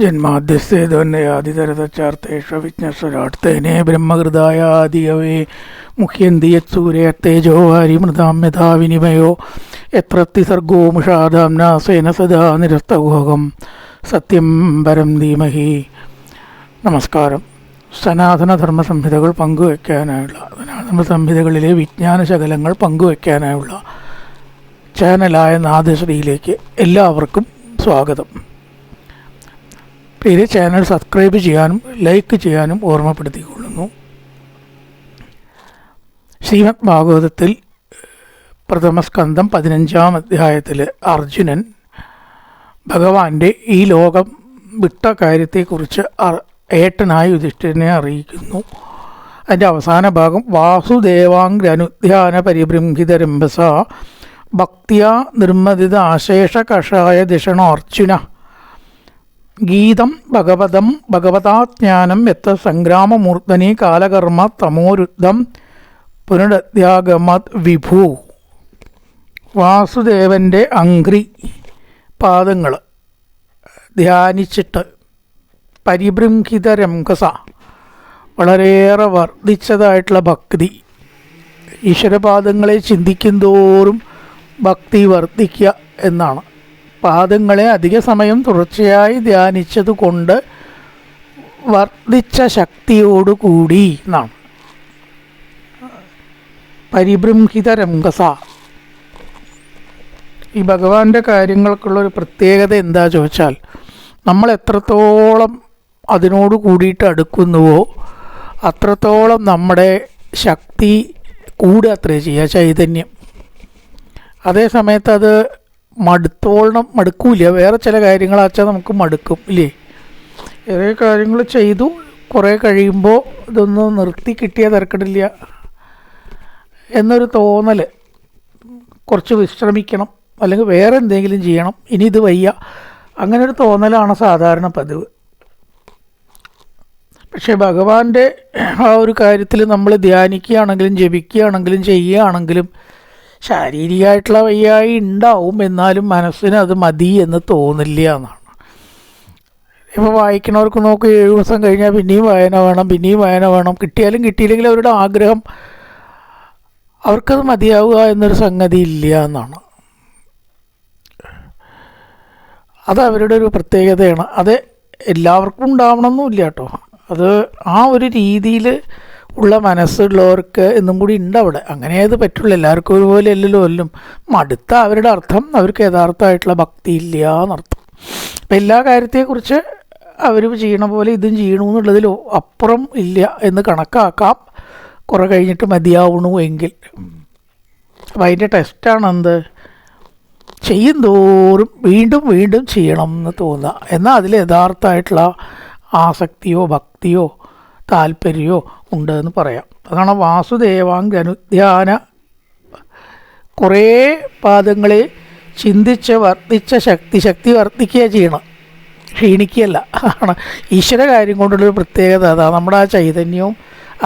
ജന്മാദ്യസ്തേതോന്നയാദിതരതച്ചാർത്തേഷു വിജ്ഞസ്വരാട്ടേനേ ബ്രഹ്മകൃതായാദികവേ മുഹ്യന്തി യത്സൂര്യത്തേജോ വാരിമൃതാം യഥാ വിനിമയോ യത്രത്തി സർഗോ മുഷാധാംനാസേന സദാ നിരസ്തഗുഹകം സത്യം പരം ധീമഹി. നമസ്കാരം. സനാതനധർമ്മ സംഹിതകൾ പങ്കുവയ്ക്കാനായുള്ള സനാതന സംഹിതകളിലെ വിജ്ഞാന ശകലങ്ങൾ പങ്കുവയ്ക്കാനായുള്ള ചാനലായ നാദശ്രീയിലേക്ക് എല്ലാവർക്കും സ്വാഗതം. പേര് ചാനൽ സബ്സ്ക്രൈബ് ചെയ്യാനും ലൈക്ക് ചെയ്യാനും ഓർമ്മപ്പെടുത്തിക്കൊള്ളുന്നു. ശ്രീമദ് ഭാഗവതത്തിൽ പ്രഥമസ്കന്ധം 15-ാം അധ്യായത്തിൽ അർജുനൻ ഭഗവാന്റെ ഈ ലോകം വിട്ട കാര്യത്തെക്കുറിച്ച് ഏട്ടനായ യുധിഷ്ഠിരനെ അറിയിക്കുന്നു. അതിൻ്റെ അവസാന ഭാഗം വാസുദേവാംഗ്രനുധ്യാന പരിബൃംഹിതരംഭസ ഭക്തിയാ നിർമ്മതിത ആശേഷ കഷായ ദിഷണോർച്ചുന ഗീതം ഭഗവതാജ്ഞാനം എത്ത സംഗ്രാമമൂർധനി കാലകർമ്മ തമോരുദ്ധം പുനരത്യാഗമത് വിഭു. വാസുദേവൻ്റെ അംഘ്രി പാദങ്ങൾ ധ്യാനിച്ചിട്ട് പരിബൃംഹിത രംഗസ വളരെയേറെ വർദ്ധിച്ചതായിട്ടുള്ള ഭക്തി, ഈശ്വരപാദങ്ങളെ ചിന്തിക്കും തോറും ഭക്തി വർദ്ധിക്കുക എന്നാണ്. പാദങ്ങളെ അധിക സമയം തുടർച്ചയായി ധ്യാനിച്ചത് കൊണ്ട് വർദ്ധിച്ച ശക്തിയോടുകൂടി എന്നാണ്. പരിബൃംഹിത രംഗസ. ഈ ഭഗവാന്റെ കാര്യങ്ങൾക്കുള്ളൊരു പ്രത്യേകത എന്താ ചോദിച്ചാൽ, നമ്മൾ എത്രത്തോളം അതിനോട് കൂടിയിട്ട് അടുക്കുന്നുവോ അത്രത്തോളം നമ്മുടെ ശക്തി കൂടുക അത്രേ ചെയ്യുക, ചൈതന്യം. അതേ സമയത്ത് അത് മടുക്കൂല. വേറെ ചില കാര്യങ്ങളാച്ചാൽ നമുക്ക് മടുക്കും ഇല്ലേ. കുറേ കാര്യങ്ങൾ ചെയ്തു കുറേ കഴിയുമ്പോൾ ഇതൊന്ന് നിർത്തി കിട്ടിയാൽ തിരക്കിടില്ല എന്നൊരു തോന്നൽ, കുറച്ച് വിശ്രമിക്കണം അല്ലെങ്കിൽ വേറെ എന്തെങ്കിലും ചെയ്യണം, ഇനി ഇത് വയ്യ, അങ്ങനൊരു തോന്നലാണ് സാധാരണ പതിവ്. പക്ഷേ ഭഗവാന്റെ ആ ഒരു കാര്യത്തിൽ നമ്മൾ ധ്യാനിക്കുകയാണെങ്കിലും ജപിക്കുകയാണെങ്കിലും ചെയ്യുകയാണെങ്കിലും ശാരീരികമായിട്ടുള്ള വയ്യായി ഉണ്ടാവും, എന്നാലും മനസ്സിന് അത് മതി എന്ന് തോന്നില്ല എന്നാണ്. ഇപ്പോൾ വായിക്കണവർക്ക് നോക്ക്, 7 ദിവസം കഴിഞ്ഞാൽ പിന്നെയും വായന വേണം, പിന്നെയും വായന വേണം. കിട്ടിയാലും കിട്ടിയില്ലെങ്കിൽ അവരുടെ ആഗ്രഹം അവർക്കത് മതിയാവുക എന്നൊരു സംഗതി ഇല്ല എന്നാണ്. അത് അവരുടെ ഒരു പ്രത്യേകതയാണ്. അത് എല്ലാവർക്കും ഉണ്ടാവണമെന്നില്ല കേട്ടോ. അത് ആ ഒരു രീതിയിൽ ഉള്ള മനസ്സുള്ളവർക്ക് എന്നും കൂടി ഉണ്ട് അവിടെ. അങ്ങനെ അത് പറ്റുള്ളൂ. എല്ലാവർക്കും ഒരുപോലെ അല്ലല്ലോ എല്ലാം. മടുത്ത അവരുടെ അർത്ഥം അവർക്ക് യഥാർത്ഥമായിട്ടുള്ള ഭക്തി ഇല്ല എന്നർത്ഥം. അപ്പം എല്ലാ കാര്യത്തെക്കുറിച്ച് അവർ ചെയ്യണ പോലെ ഇതും ചെയ്യണമെന്നുള്ളതിൽ അപ്പുറം ഇല്ല എന്ന് കണക്കാക്കാം, കുറേ കഴിഞ്ഞിട്ട് മതിയാവണു എങ്കിൽ. അപ്പം അതിൻ്റെ ടെസ്റ്റാണ് എന്ത്, ചെയ്യും തോറും വീണ്ടും വീണ്ടും ചെയ്യണം എന്ന് തോന്നുക. എന്നാൽ അതിൽ യഥാർത്ഥമായിട്ടുള്ള ആസക്തിയോ ഭക്തിയോ താല്പര്യമോ ഉണ്ടെന്ന് പറയാം. അതാണ് വാസുദേവാംഗനുധ്യാന. കുറേ പാദങ്ങളെ ചിന്തിച്ച് വർദ്ധിച്ച ശക്തി വർദ്ധിക്കുക ചെയ്യണം, ക്ഷീണിക്കുകയല്ല. ആണ് ഈശ്വര കാര്യം കൊണ്ടുള്ളൊരു പ്രത്യേകത. അതാ നമ്മുടെ ആ ചൈതന്യവും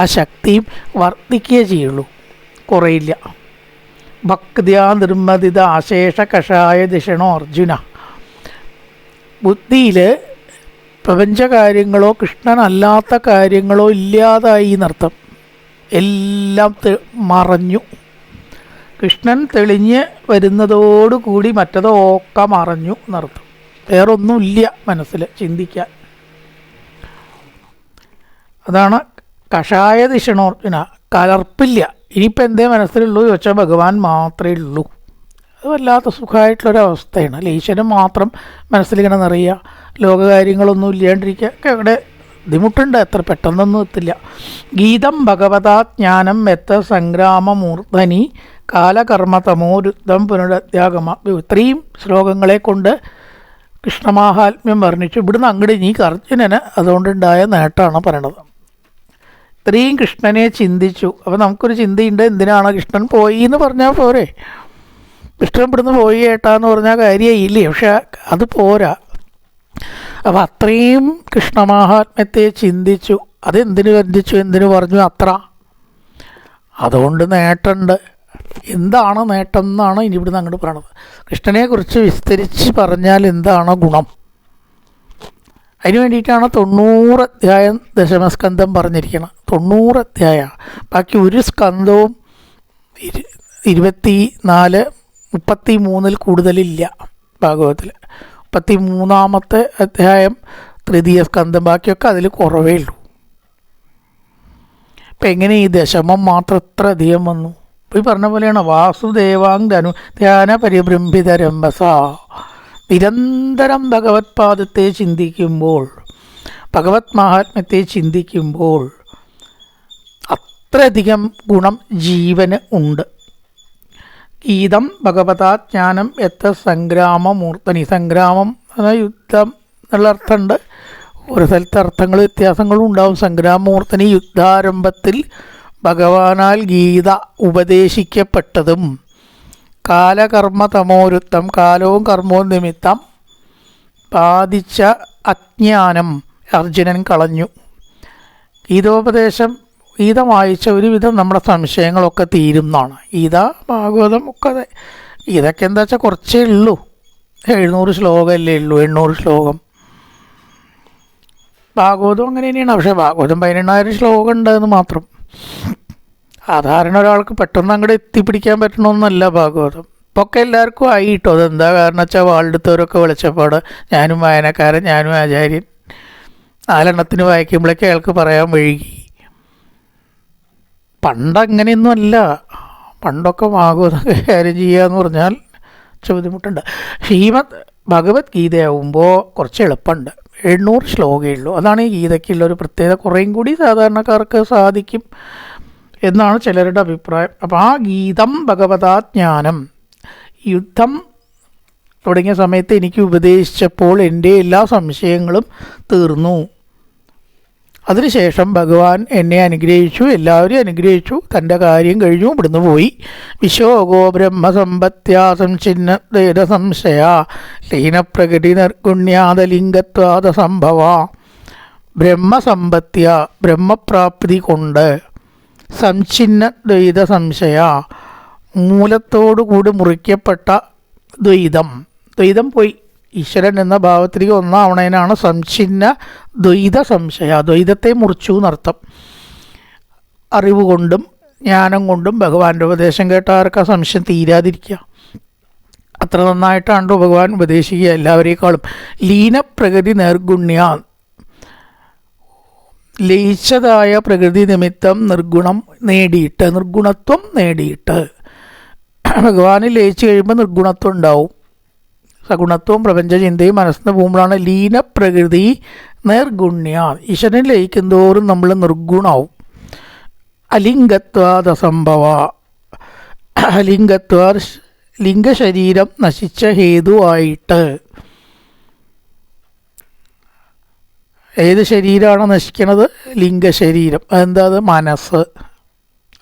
ആ ശക്തിയും വർദ്ധിക്കുക ചെയ്യുള്ളൂ, കുറയില്ല. ഭക്തിയാ നിർമ്മതിത ആശേഷ കഷായ ദിഷണോ അർജുന. ബുദ്ധിയിൽ പ്രപഞ്ചകാര്യങ്ങളോ കൃഷ്ണനല്ലാത്ത കാര്യങ്ങളോ ഇല്ലാതായി എന്നർത്ഥം. എല്ലാം മറഞ്ഞു. കൃഷ്ണൻ തെളിഞ്ഞ് വരുന്നതോടുകൂടി മറ്റതൊക്കെ മറഞ്ഞു എന്നർത്ഥം. വേറൊന്നുമില്ല മനസ്സിൽ ചിന്തിക്കാൻ. അതാണ് കഷായ ദിഷണോർജുന. കലർപ്പില്ല. ഇനിയിപ്പോൾ എന്തേ മനസ്സിലുള്ളൂ ചോദിച്ചാൽ ഭഗവാൻ മാത്രമേ ഉള്ളൂ. അത് വല്ലാത്ത സുഖമായിട്ടുള്ളൊരവസ്ഥയാണ്. അല്ലെ, ഈശ്വരൻ മാത്രം മനസ്സിലിങ്ങനെ നിറയുക, ലോകകാര്യങ്ങളൊന്നും ഇല്ലാണ്ടിരിക്കുക ഒക്കെ ഇവിടെ ബുദ്ധിമുട്ടുണ്ട്. എത്ര പെട്ടെന്നൊന്നും എത്തില്ല. ഗീതം ഭഗവതാജ്ഞാനം എത്ത സംഗ്രാമമൂർധനി കാലകർമ്മ തമോരുദ്ധം പുനരത്യാഗമ. ഇത്രയും ശ്ലോകങ്ങളെ കൊണ്ട് കൃഷ്ണമാഹാത്മ്യം വർണ്ണിച്ചു. ഇവിടുന്ന് അങ്ങോട്ട് ഇനി അർജുനന് അതുകൊണ്ടുണ്ടായ നേട്ടമാണ് പറയണത്. ഇത്രയും കൃഷ്ണനെ ചിന്തിച്ചു. അപ്പോൾ നമുക്കൊരു ചിന്തയുണ്ട്, എന്തിനാണ് കൃഷ്ണൻ പോയി എന്ന് പറഞ്ഞാൽ പോരെ. കൃഷ്ണൻ ഇവിടുന്ന് പോയി ഏട്ടാന്ന് പറഞ്ഞാൽ കാര്യമായില്ലേ. പക്ഷെ അത് പോരാ. അപ്പം അത്രയും കൃഷ്ണമാഹാത്മ്യത്തെ ചിന്തിച്ചു. അതെന്തിനു ചിന്തിച്ചു, എന്തിനു പറഞ്ഞു അത്ര. അതുകൊണ്ട് നേട്ടമുണ്ട്. എന്താണ് നേട്ടം എന്നാണ് ഇനി ഇവിടുന്ന് അങ്ങോട്ട് പറയണത്. കൃഷ്ണനെക്കുറിച്ച് വിസ്തരിച്ച് പറഞ്ഞാൽ എന്താണ് ഗുണം, അതിന് വേണ്ടിയിട്ടാണ് 90 അധ്യായം ദശമസ്കന്ധം പറഞ്ഞിരിക്കണം. 90 അധ്യായം. ബാക്കി ഒരു സ്കന്ധവും 33 കൂടുതലില്ല ഭാഗവതത്തിൽ. 33 അധ്യായം തൃതീയ സ്കന്ധം, ബാക്കിയൊക്കെ അതിൽ കുറവേ ഉള്ളൂ. ഇപ്പം എങ്ങനെ ഈ ദശമം മാത്രം ഇത്ര അധികം വന്നു? ഈ പറഞ്ഞ പോലെയാണ് വാസുദേവാംഗനു ധ്യാന പരിഭ്രംഭിതരംബസ. നിരന്തരം ഭഗവത് പാദത്തെ ചിന്തിക്കുമ്പോൾ, ഭഗവത് മഹാത്മ്യത്തെ ചിന്തിക്കുമ്പോൾ അത്രയധികം ഗുണം ജീവന് ഉണ്ട്. ഗീതം ഭഗവതാജ്ഞാനം എത്ര സംഗ്രാമമൂർത്തനി. സംഗ്രാമം എന്ന യുദ്ധം എന്നുള്ള അർത്ഥമുണ്ട്. ഒരു സ്ഥലത്ത് അർത്ഥങ്ങൾ വ്യത്യാസങ്ങളും ഉണ്ടാവും. സംഗ്രാമമൂർത്തനി യുദ്ധാരംഭത്തിൽ ഭഗവാനാൽ ഗീത ഉപദേശിക്കപ്പെട്ടതും കാലകർമ്മ തമോരുത്തം, കാലവും കർമ്മവും നിമിത്തം ബാധിച്ച അജ്ഞാനം അർജുനൻ കളഞ്ഞു. ഗീതോപദേശം, ഗീത വായിച്ച ഒരുവിധം നമ്മുടെ സംശയങ്ങളൊക്കെ തീരുന്നതാണ്. ഗീത ഭാഗവതം ഒക്കെ ഇതൊക്കെ എന്താ വെച്ചാൽ കുറച്ചേ ഉള്ളൂ. 700 ശ്ലോകമല്ലേ ഉള്ളൂ, 800 ശ്ലോകം. ഭാഗവതം അങ്ങനെ തന്നെയാണ്. പക്ഷേ ഭാഗവതം 18,000 ശ്ലോകം ഉണ്ടെന്ന് മാത്രം. സാധാരണ ഒരാൾക്ക് പെട്ടെന്ന് അങ്ങോട്ട് എത്തിപ്പിടിക്കാൻ പറ്റണമെന്നല്ല ഭാഗവതം. ഇപ്പോൾ ഒക്കെ എല്ലാവർക്കും ആയിട്ടോ. അതെന്താ കാരണം വെച്ചാൽ വാളെടുത്തവരൊക്കെ വിളിച്ചപ്പാട് ഞാനും വായനക്കാരൻ, ഞാനും ആചാര്യൻ 4 വായിക്കുമ്പോഴേക്ക് അയാൾക്ക് പറയാൻ വഴുകി. പണ്ടങ്ങനെയൊന്നും അല്ല. പണ്ടൊക്കെ ഭാഗവതം കാര്യം ചെയ്യുക എന്ന് പറഞ്ഞാൽ ബുദ്ധിമുട്ടുണ്ട്. ഭഗവത്ഗീതയാവുമ്പോൾ കുറച്ച് എളുപ്പമുണ്ട്. 800 ശ്ലോകമേ ഉള്ളൂ. അതാണ് ഈ ഗീതയ്ക്കുള്ളൊരു പ്രത്യേകത. കുറേയും കൂടി സാധാരണക്കാർക്ക് സാധിക്കും എന്നാണ് ചിലരുടെ അഭിപ്രായം. അപ്പോൾ ആ ഗീതം ഭഗവതാജ്ഞാനം യുദ്ധം തുടങ്ങിയ സമയത്ത് എനിക്ക് ഉപദേശിച്ചപ്പോൾ എൻ്റെ എല്ലാ സംശയങ്ങളും തീർന്നു. അതിനുശേഷം ഭഗവാൻ എന്നെ അനുഗ്രഹിച്ചു, എല്ലാവരെയും അനുഗ്രഹിച്ചു, തൻ്റെ കാര്യം കഴിഞ്ഞു, ഇവിടുന്ന് പോയി. വിശോകോ ബ്രഹ്മസമ്പത്യാസംഛിന്ന സംശയ ലീനപ്രകൃതി നിർഗുണ്യാദലിംഗത്വാദ സംഭവ. ബ്രഹ്മസമ്പത്യ ബ്രഹ്മപ്രാപ്തി കൊണ്ട്, സംഛിന്ന ദ്വൈത സംശയ മൂലത്തോടുകൂടി മുറിക്കപ്പെട്ട ദ്വൈതം, ദ്വൈതം പോയി. ഈശ്വരൻ എന്ന ഭാവത്തിലേക്ക് ഒന്നാവണേനാണ് സംഛിന്ന ദ്വൈത സംശയ. ദ്വൈതത്തെ മുറിച്ചു എന്നർത്ഥം. അറിവ് കൊണ്ടും ജ്ഞാനം കൊണ്ടും ഭഗവാന്റെ ഉപദേശം കേട്ട ആർക്കാ സംശയം തീരാതിരിക്കുക? അത്ര നന്നായിട്ടാണ് ഭഗവാൻ ഉപദേശിക്കുക എല്ലാവരേക്കാളും. ലീനപ്രകൃതി നിർഗുണ്യ, ലയിച്ചതായ പ്രകൃതി നിമിത്തം നിർഗുണം നേടിയിട്ട്, നിർഗുണത്വം നേടിയിട്ട്. ഭഗവാനിൽ ലയിച്ചു കഴിയുമ്പോൾ നിർഗുണത്വം ഉണ്ടാവും. സഗുണത്വവും പ്രപഞ്ചചിന്തയും മനസ്സിന് പോകുമ്പോഴാണ് ലീനപ്രകൃതി നിർഗുണ്യ. ഈശ്വരൻ ലയിക്കുന്തോറും നമ്മൾ നിർഗുണാവും. അലിംഗത്വാദ സംഭവ, അലിംഗത്വ ലിംഗശരീരം നശിച്ച ഹേതുവായിട്ട്. ഏത് ശരീരമാണ് നശിക്കുന്നത്? ലിംഗശരീരം. അതെന്താ? അത് മനസ്സ്.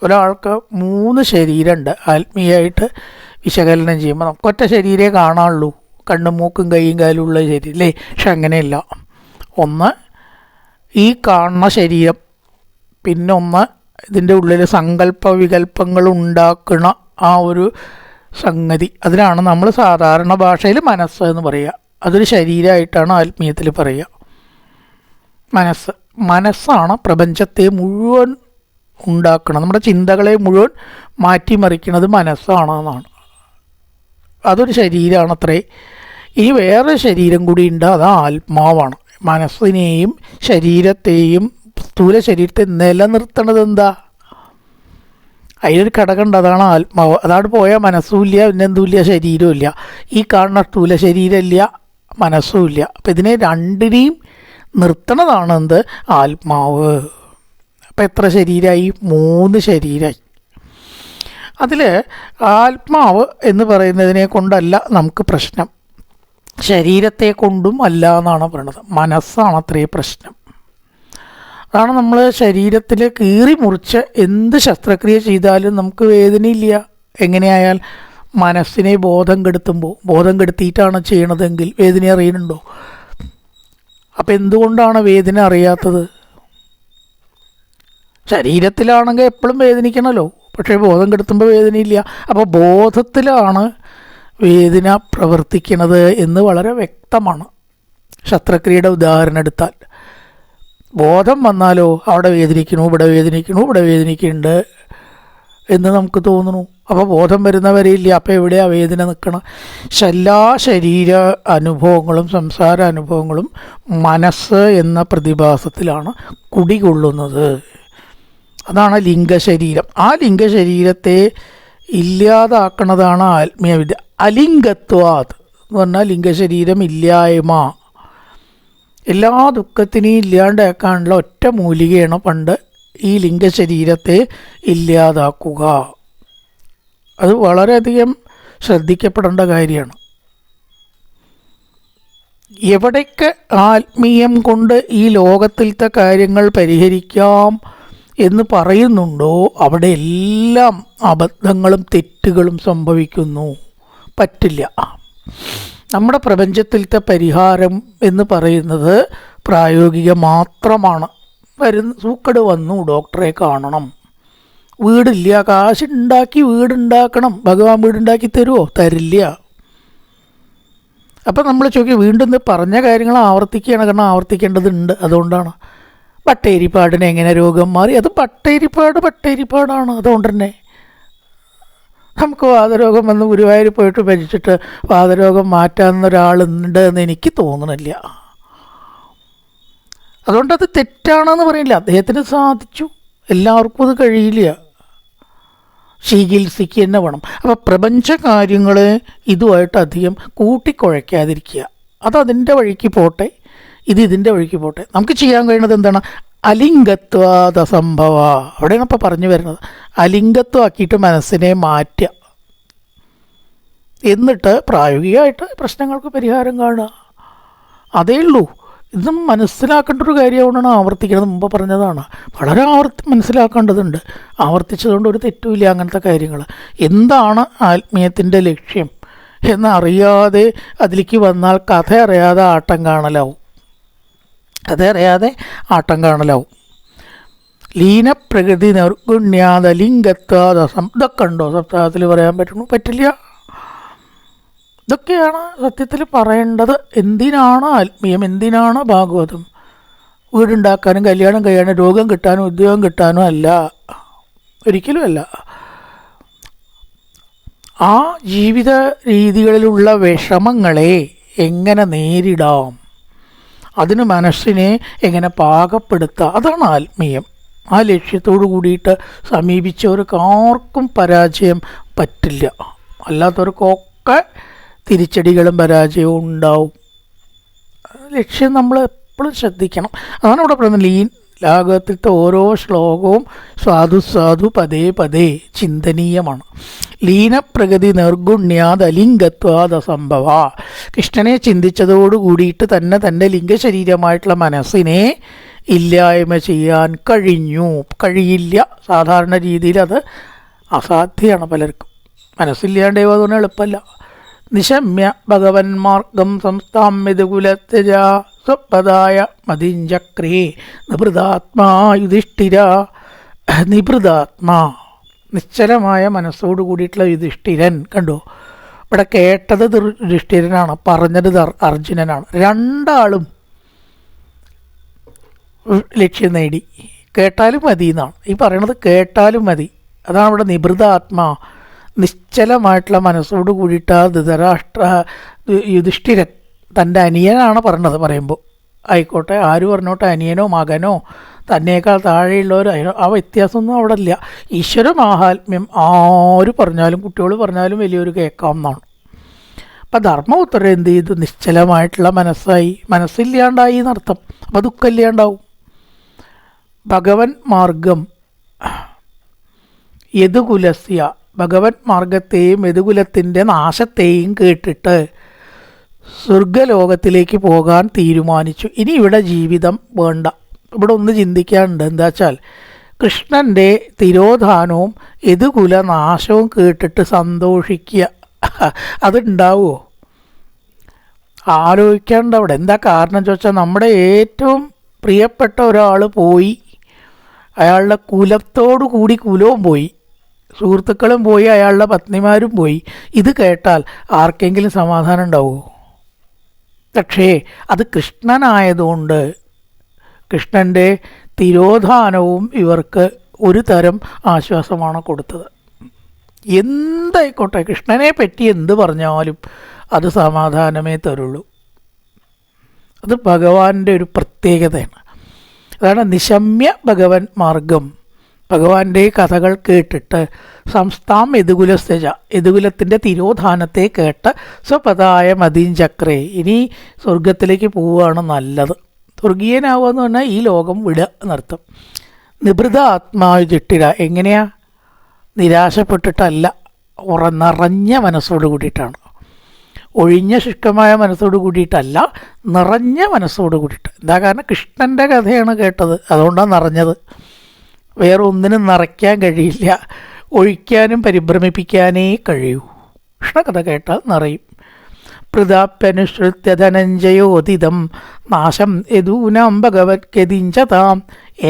ഒരാൾക്ക് 3 ശരീരമുണ്ട്. ആത്മീയമായിട്ട് വിശകലനം ചെയ്യുമ്പോൾ നമുക്ക് ഒറ്റ ശരീരമേ കാണാനുള്ളൂ. കണ്ണും മൂക്കും കൈയും കാലും ഉള്ള ശരീരം അല്ലേ? പക്ഷെ അങ്ങനെയല്ല. ഒന്ന് ഈ കാണുന്ന ശരീരം, പിന്നൊന്ന് ഇതിൻ്റെ ഉള്ളിൽ സങ്കല്പ വികല്പങ്ങൾ ഉണ്ടാക്കുന്ന ആ ഒരു സംഗതി. അതിനാണ് നമ്മൾ സാധാരണ ഭാഷയിൽ മനസ്സ് എന്ന് പറയുക. അതൊരു ശരീരമായിട്ടാണ് ആത്മീയത്തിൽ പറയുക. മനസ്സാണ് പ്രപഞ്ചത്തെ മുഴുവൻ ഉണ്ടാക്കണം. നമ്മുടെ ചിന്തകളെ മുഴുവൻ മാറ്റിമറിക്കുന്നത് മനസ്സാണെന്നാണ്. അതൊരു ശരീരമാണ് അത്രേ. ഇനി വേറെ ശരീരം കൂടി ഉണ്ട്, അത് ആത്മാവാണ്. മനസ്സിനെയും ശരീരത്തെയും സ്ഥൂല ശരീരത്തെ നിലനിർത്തണത് എന്താ? അതിലൊരു ഘടകമുണ്ട്, അതാണ് ആത്മാവ്. അതാണ് പോയാൽ മനസ്സുമില്ല, പിന്നെന്തുമില്ല, ശരീരവും ഇല്ല. ഈ കാണുന്ന സ്ഥൂല ശരീരമില്ല, മനസ്സുമില്ല. അപ്പം ഇതിനെ രണ്ടിനെയും നിർത്തണതാണ് എന്ത്? ആത്മാവ്. അപ്പം എത്ര ശരീരമായി? 3 ശരീരമായി. അതിൽ ആത്മാവ് എന്ന് പറയുന്നതിനെ കൊണ്ടല്ല നമുക്ക് പ്രശ്നം, ശരീരത്തെ കൊണ്ടും അല്ല എന്നാണ് പറയുന്നത്. മനസ്സാണ് അത്രയും പ്രശ്നം. അതാണ് നമ്മൾ ശരീരത്തിൽ കീറി മുറിച്ച് എന്ത് ശസ്ത്രക്രിയ ചെയ്താലും നമുക്ക് വേദനയില്ല. എങ്ങനെയായാൽ മനസ്സിനെ ബോധം കെടുത്തിയിട്ടാണ് ചെയ്യണതെങ്കിൽ വേദന അറിയുന്നുണ്ടോ? അപ്പം എന്തുകൊണ്ടാണ് വേദന അറിയാത്തത്? ശരീരത്തിലാണെങ്കിൽ എപ്പോഴും വേദനിക്കണമല്ലോ, പക്ഷേ ബോധം കെടുത്തുമ്പോൾ വേദനയില്ല. അപ്പോൾ ബോധത്തിലാണ് വേദന പ്രവർത്തിക്കുന്നത് എന്ന് വളരെ വ്യക്തമാണ്. ശസ്ത്രക്രിയയുടെ ഉദാഹരണം എടുത്താൽ ബോധം വന്നാലോ അവിടെ വേദനിക്കണു, ഇവിടെ വേദനിക്കണു, ഇവിടെ വേദനിക്കുന്നുണ്ട് എന്ന് നമുക്ക് തോന്നുന്നു. അപ്പോൾ ബോധം വരുന്നവരെയില്ല, അപ്പോൾ എവിടെയാണ് വേദന നിൽക്കണം? എല്ലാ ശരീര അനുഭവങ്ങളും സംസാര അനുഭവങ്ങളും മനസ്സ് എന്ന പ്രതിഭാസത്തിലാണ് കുടികൊള്ളുന്നത്. അതാണ് ലിംഗശരീരം. ആ ലിംഗശരീരത്തെ ഇല്ലാതാക്കണതാണ് ആത്മീയവിദ്യ. അലിംഗത്വാത് എന്ന് പറഞ്ഞാൽ ലിംഗശരീരം ഇല്ലായ്മ. എല്ലാ ദുഃഖത്തിനെയും ഇല്ലാണ്ടാക്കാനുള്ള ഒറ്റ മൂലികയാണ് പണ്ട് ഈ ലിംഗശരീരത്തെ ഇല്ലാതാക്കുക. അത് വളരെയധികം ശ്രദ്ധിക്കപ്പെടേണ്ട കാര്യമാണ്. എവിടേക്ക് ആത്മീയം കൊണ്ട് ഈ ലോകത്തിലത്തെ കാര്യങ്ങൾ പരിഹരിക്കാം എന്ന് പറയുന്നുണ്ടോ അവിടെ എല്ലാം അബദ്ധങ്ങളും തെറ്റുകളും സംഭവിക്കുന്നു. പറ്റില്ല. നമ്മുടെ പ്രപഞ്ചത്തിലത്തെ പരിഹാരം എന്ന് പറയുന്നത് പ്രായോഗിക മാത്രമാണ്. സൂക്കട് വന്നു, ഡോക്ടറെ കാണണം. വീടില്ല, കാശുണ്ടാക്കി വീടുണ്ടാക്കണം. ഭഗവാൻ വീടുണ്ടാക്കി തരുമോ? തരില്ല. അപ്പം നമ്മൾ ചോദിക്കുക, വീണ്ടും പറഞ്ഞ കാര്യങ്ങൾ ആവർത്തിക്കുകയാണ്. കാരണം ആവർത്തിക്കേണ്ടതുണ്ട്. അതുകൊണ്ടാണ് പട്ടേരിപ്പാടിന് എങ്ങനെ രോഗം മാറി? അത് പട്ടേരിപ്പാടാണ്. അതുകൊണ്ട് തന്നെ നമുക്ക് വാതരോഗം വന്ന് ഗുരുവായൂർ പോയിട്ട് ഭരിച്ചിട്ട് വാതരോഗം മാറ്റാവുന്നൊരാളുണ്ട് എന്ന് എനിക്ക് തോന്നണില്ല. അതുകൊണ്ടത് തെറ്റാണെന്ന് പറയില്ല. അദ്ദേഹത്തിന് സാധിച്ചു, എല്ലാവർക്കും അത് കഴിയില്ല. ചികിത്സിക്ക് തന്നെ വേണം. അപ്പോൾ പ്രപഞ്ച കാര്യങ്ങളെ ഇതുമായിട്ട് അധികം കൂട്ടിക്കുഴയ്ക്കാതിരിക്കുക. അതതിൻ്റെ വഴിക്ക് പോട്ടെ, ഇതിൻ്റെ വഴിക്ക് പോട്ടെ. നമുക്ക് ചെയ്യാൻ കഴിയുന്നത് എന്താണ്? അലിംഗത്വാദ സംഭവ. അവിടെയാണ് ഇപ്പോൾ പറഞ്ഞു വരുന്നത്. അലിംഗത്വമാക്കിയിട്ട് മനസ്സിനെ മാറ്റുക, എന്നിട്ട് പ്രായോഗികമായിട്ട് പ്രശ്നങ്ങൾക്ക് പരിഹാരം കാണുക. അതേ ഉള്ളൂ. ഇതും മനസ്സിലാക്കേണ്ട ഒരു കാര്യമാണ്. ആവർത്തിക്കുന്നത് മുമ്പ് പറഞ്ഞതാണ്. വളരെ മനസ്സിലാക്കേണ്ടതുണ്ട്. ആവർത്തിച്ചതുകൊണ്ട് ഒരു തെറ്റുമില്ല. അങ്ങനത്തെ കാര്യങ്ങൾ എന്താണ് ആത്മീയത്തിൻ്റെ ലക്ഷ്യം എന്നറിയാതെ അതിലേക്ക് വന്നാൽ കഥ അറിയാതെ ആട്ടം കാണലാവും. ലീനപ്രകൃതി നിർഗുണ്യാത ലിംഗത്വാദസം. ഇതൊക്കെ ഉണ്ടോ സപ്താഹത്തിൽ പറയാൻ പറ്റില്ല. ഇതൊക്കെയാണ് സത്യത്തിൽ പറയേണ്ടത്. എന്തിനാണ് ആത്മീയം, എന്തിനാണ് ഭാഗവതം? വീടുണ്ടാക്കാനും കല്യാണം കഴിയാനും രോഗം കിട്ടാനും ഉദ്യോഗം കിട്ടാനും അല്ല, ഒരിക്കലുമല്ല. ആ ജീവിത രീതികളിലുള്ള വിഷമങ്ങളെ എങ്ങനെ നേരിടാം, അതിന് മനസ്സിനെ എങ്ങനെ പാകപ്പെടുത്തുക, അതാണ് ആത്മീയം. ആ ലക്ഷ്യത്തോടു കൂടിയിട്ട് സമീപിച്ചവർക്ക് ആർക്കും പരാജയം പറ്റില്ല. അല്ലാത്തവർക്കൊക്കെ തിരിച്ചടികളും പരാജയവും ഉണ്ടാവും. ലക്ഷ്യം നമ്മൾ എപ്പോഴും ശ്രദ്ധിക്കണം. അതാണ് ഇവിടെ പറയുന്നത്. ലാഘവത്തിലത്തെ ഓരോ ശ്ലോകവും സാധു പദേ പദേ ചിന്തനീയമാണ്. ലീനപ്രകൃതി നിർഗുണ്യാത് അലിംഗത്വാദ സംഭവ. കൃഷ്ണനെ ചിന്തിച്ചതോടു കൂടിയിട്ട് തന്നെ തൻ്റെ ലിംഗശരീരമായിട്ടുള്ള മനസ്സിനെ ഇല്ലായ്മ ചെയ്യാൻ കഴിയില്ല. സാധാരണ രീതിയിൽ അത് അസാധ്യമാണ് പലർക്കും. മനസ്സില്ലാണ്ടേവോ അതുകൊണ്ട് എളുപ്പമല്ല. നിശമ്യ ഭഗവൻ മാർഗം സംസ്ഥാമ്യതുകുലത്യജ സ്വപദായ മതിഞ്ചക്രേ നിഭൃതാത്മാ യുധിഷ്ഠിര. നിശ്ചലമായ മനസ്സോട് കൂടിയിട്ടുള്ള യുധിഷ്ഠിരൻ. കണ്ടോ, ഇവിടെ കേട്ടത് യുധിഷ്ഠിരനാണ്, പറഞ്ഞത് അർജുനനാണ്. രണ്ടാളും ലക്ഷ്യം നേടി. കേട്ടാലും മതി എന്നാണ് ഈ പറയണത്. കേട്ടാലും മതി. അതാണ് ഇവിടെ നിഭൃതാത്മാ, നിശ്ചലമായിട്ടുള്ള മനസ്സോട് കൂടിയിട്ട് യുധിഷ്ഠിരൻ തൻ്റെ അനിയനാണ് പറഞ്ഞത്. പറയുമ്പോൾ ആയിക്കോട്ടെ, ആര് പറഞ്ഞോട്ടെ, അനിയനോ മകനോ തന്നേക്കാൾ താഴെയുള്ളവരോ, ആ വ്യത്യാസമൊന്നും അവിടെ ഇല്ല. ഈശ്വര മാഹാത്മ്യം ആര് പറഞ്ഞാലും, കുട്ടികൾ പറഞ്ഞാലും വലിയൊരു കേൾക്കാവുന്നതാണ്. അപ്പം ധർമ്മപുത്രൻ എന്ത് ചെയ്തു? നിശ്ചലമായിട്ടുള്ള മനസ്സില്ലാണ്ടായി എന്നർത്ഥം. അപ്പം ദുഃഖമില്ലാണ്ടാവും. ഭഗവൻ മാർഗം യദുകുലസ്യ, ഭഗവൻ മാർഗത്തെയും യദുകുലത്തിൻ്റെ നാശത്തെയും കേട്ടിട്ട് സ്വർഗലോകത്തിലേക്ക് പോകാൻ തീരുമാനിച്ചു. ഇനി ഇവിടെ ജീവിതം വേണ്ട. ഇവിടെ ഒന്ന് ചിന്തിക്കാനുണ്ട്. എന്താ വെച്ചാൽ കൃഷ്ണൻ്റെ തിരോധാനവും യദുകുല നാശവും കേട്ടിട്ട് സന്തോഷിക്കുക, അതുണ്ടാവുമോ? ആലോചിക്കേണ്ട അവിടെ. എന്താ കാരണം ചോദിച്ചാൽ, നമ്മുടെ ഏറ്റവും പ്രിയപ്പെട്ട ഒരാൾ പോയി, അയാളുടെ കുലത്തോടു കൂടി കുലവും പോയി, സുഹൃത്തുക്കളും പോയി, അയാളുടെ പത്നിമാരും പോയി. ഇത് കേട്ടാൽ ആർക്കെങ്കിലും സമാധാനം ഉണ്ടാവുമോ? പക്ഷേ അത് കൃഷ്ണനായതുകൊണ്ട് കൃഷ്ണൻ്റെ തിരോധാനവും ഇവർക്ക് ഒരു തരം ആശ്വാസമാണ് കൊടുത്തത്. എന്തായിക്കോട്ടെ, കൃഷ്ണനെ പറ്റി എന്ത് പറഞ്ഞാലും അത് സമാധാനമേ തരുള്ളൂ. അത് ഭഗവാന്റെ ഒരു പ്രത്യേകതയാണ്. അതാണ് നിശമ്യ ഭഗവൻ മാർഗം. ഭഗവാന്റെ കഥകൾ കേട്ടിട്ട് സംസ്ഥാം യദുകുലസ്തജ, യദുകുലത്തിൻ്റെ തിരോധാനത്തെ കേട്ട് സ്വപതായ മതീഞ്ചക്രേ, ഇനി സ്വർഗത്തിലേക്ക് പോവുകയാണ് നല്ലത്. സ്വർഗീയനാവുക എന്ന് പറഞ്ഞാൽ ഈ ലോകം വിടുക എന്നർത്ഥം. നിഭൃത ആത്മാവിജിട്ടിര, എങ്ങനെയാ? നിരാശപ്പെട്ടിട്ടല്ല, നിറഞ്ഞ മനസ്സോട് കൂടിയിട്ടാണ്. ഒഴിഞ്ഞ ശുഷ്കമായ മനസ്സോട് കൂടിയിട്ടല്ല, നിറഞ്ഞ മനസ്സോട് കൂടിയിട്ട്. എന്താ കാരണം? കൃഷ്ണൻ്റെ കഥയാണ് കേട്ടത്, അതുകൊണ്ടാണ് നിറഞ്ഞത്. വേറെ ഒന്നിനും നിറയ്ക്കാൻ കഴിയില്ല, ഒഴിക്കാനും പരിഭ്രമിപ്പിക്കാനേ കഴിയൂ. കൃഷ്ണകഥ കേട്ടാൽ നിറയും. പ്രതാപ്യനുസൃത്യ ധനഞ്ജയോദിതം നാശം യദൂനാം ഭഗവത്കതിഞ്ചതാം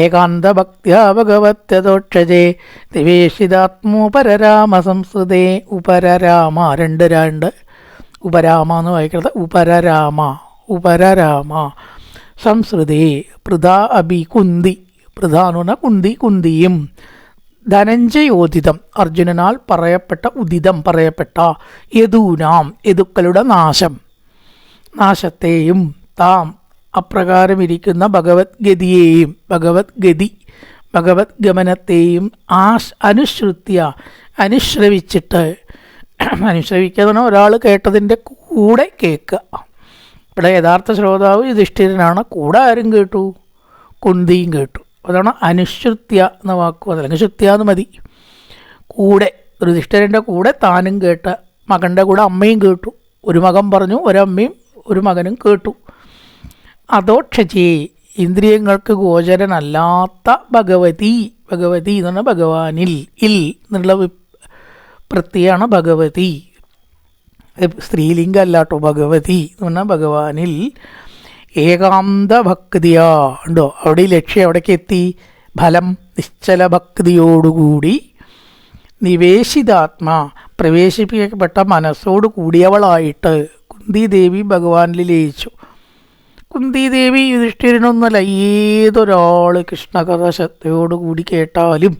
ഏകാന്തഭക്ത്യാ ഭഗവത്യതോക്ഷജേ നിവേശിതാത്മോപരരാമ സംസ്കൃതേ. ഉപരരാമ, രണ്ട് ഉപരാമ എന്ന് വായിക്കുന്നത് ഉപരരാമ സംസ്കൃതേ. പൃഥ അഭി കുന്തി, പൃഥ എന്ന് പറഞ്ഞാൽ കുന്തി, കുന്തിയും. ധനഞ്ജയോദിതം, അർജുനനാൽ പറയപ്പെട്ട, ഉദിതം പറയപ്പെട്ട, യദൂനാം യദുക്കളുടെ നാശത്തെയും താം അപ്രകാരം ഇരിക്കുന്ന ഭഗവത്ഗതിയെയും ഭഗവത് ഗമനത്തെയും അനുശ്രവിച്ചിട്ട്, അനുശ്രവിക്കുക എന്ന് പറഞ്ഞാൽ ഒരാൾ കേട്ടതിൻ്റെ കൂടെ കേൾക്കുക. ഇവിടെ യഥാർത്ഥ ശ്രോതാവ് യുധിഷ്ഠിരനാണ്. കൂടെ ആരും കേട്ടു? കുന്തിയും കേട്ടു. അതാണ് അനുശ്രുത്യ എന്ന വാക്ക്, അല്ലെങ്കിൽ ശ്രുത്യ എന്ന് മതി. കൂടെ, യുധിഷ്ഠിരൻ്റെ കൂടെ താനും കേട്ട, മകൻ്റെ കൂടെ അമ്മയും കേട്ടു. ഒരു മകൻ പറഞ്ഞു, ഒരമ്മയും ഒരു മകനും കേട്ടു. അതോക്ഷജേ, ഇന്ദ്രിയങ്ങൾക്ക് ഗോചരനല്ലാത്ത ഭഗവതി എന്ന് പറഞ്ഞാൽ ഭഗവാനിൽ, എന്നുള്ള പ്രത്യയാണ് ഭഗവതി. സ്ത്രീലിംഗ അല്ലാട്ടോ, ഭഗവതി എന്ന് പറഞ്ഞാൽ ഭഗവാനിൽ. ഏകാന്ത ഭക്തിയാ ഉണ്ടോ, അവിടെ ലക്ഷ്യം എവിടേക്ക് എത്തി? ഫലം നിശ്ചല ഭക്തിയോടുകൂടി നിവേശിതാത്മാ, പ്രവേശിപ്പിക്കപ്പെട്ട മനസ്സോട് കൂടിയവളായിട്ട് കുന്തിദേവി ഭഗവാനിൽ ലയിച്ചു. കുന്തിദേവി യുധിഷ്ഠിരനൊന്നുമല്ല, ഏതൊരാൾ കൃഷ്ണകഥ ശ്രദ്ധയോടുകൂടി കേട്ടാലും,